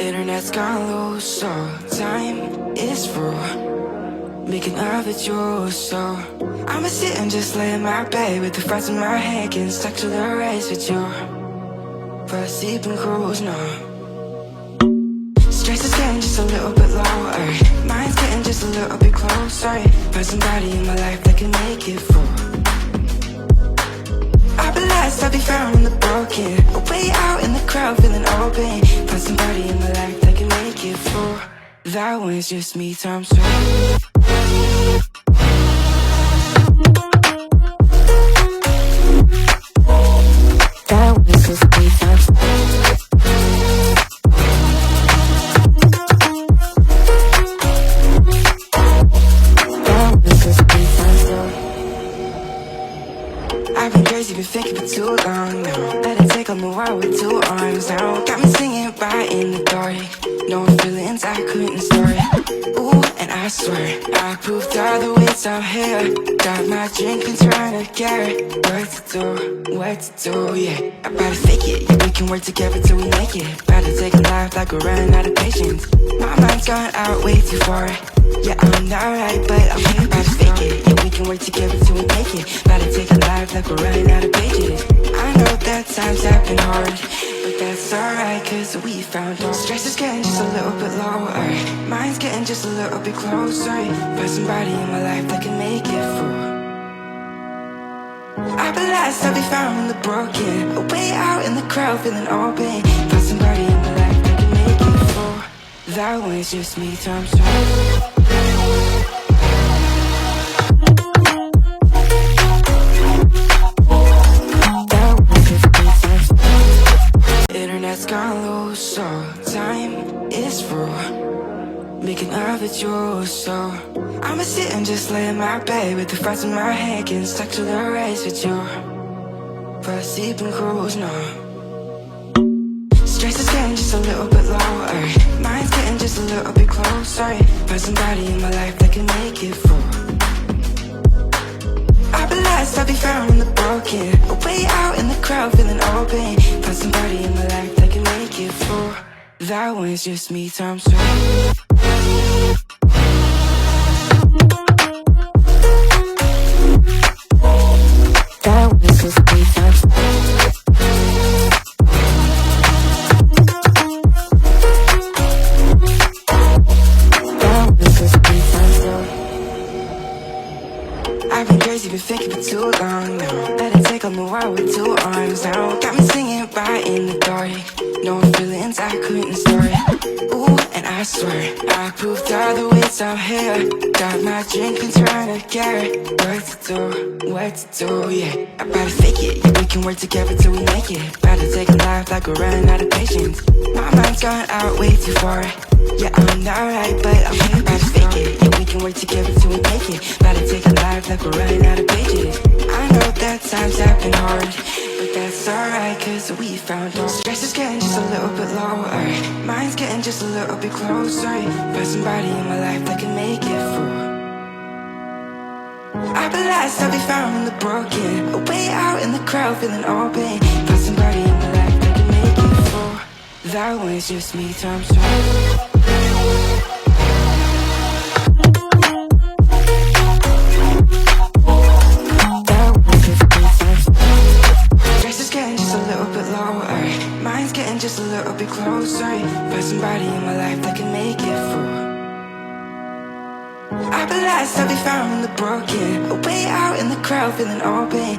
Internet's gone low, so time is through. Making love with you, so I'ma sit and just lay in my bed with the thoughts in my head, getting stuck to the race with you. For a sleeping cruise, no. Stress is getting just a little bit lower. Mind's getting just a little bit closer. Find somebody in my life that can make it through. I'll be lost, I'll be found in the broken. Way out in the crowd, feeling open. Find somebody in my life that can make it through. That one's just me times two. That one's just me times two. I've been crazy, been thinking for too long now. Let it take on the world with two arms now. Got me singing right in the dark. No feelings I couldn't store it. Ooh, and I swear I proved all the ways I'm here. Got my drink and trying to get it. What to do, yeah. I better fake it, yeah, we can work together till we make it. Better take a life like we're running out of patience. My mind's gone out way too far. Yeah, I'm not right, but I'm here. Better fake it, yeah, we can work together till we make it. Better take a life like we're running out of pages. I know that times have been hard, but that's alright, cause we found out. Stress is getting just a little bit lower. Mine's getting just a little bit closer. Find somebody in my life that can make it through. I'll be lost, I'll be found in the broken. Way out in the crowd, feeling open. Find somebody in my life that can make it through. That one's just me times two. Internet's gone low, so time is through. Making love with you, so I'ma sit and just lay in my bed with the thoughts in my head, getting stuck to the race with you. For a sleeping cruise, no. Stress is getting just a little bit lower. Mind's getting just a little bit closer. Find somebody in my life that can make it through. I'll be lost, I'll be found in the broken. Way out in the crowd, feeling open. Find somebody in my life that can make it through. That one's just me times two. That one's just me times two. That one's just me times two. I've been crazy, been thinking for too long now. Let it take on the world with two arms now. Got me singing right in the dark. No feelings I couldn't store it. Ooh, and I swear I proved all the ways I'm here. Got my drink and trying to get it. What to do, yeah. I better fake it, yeah, we can work together till we make it. Better take a life like we're running out of patience. My mind's gone out way too far. Yeah, I'm not right, but I'm here. Better fake it, yeah, we can work together till we make it. Better take a life like we're running out of pages. I know that times have been hard, but that's alright, cause we found out. Stress is getting just a little bit lower. Mine's getting just a little bit closer. Find somebody in my life that can make it through. I'll be lost, I'll be found in the broken. Way out in the crowd, feeling open. Find somebody in my life that can make it through. That one's just me times two. Mine's getting just a little bit closer. Find somebody in my life that can make it through. I'll be lost, I'll be found in the broken. Way out in the crowd, feeling open.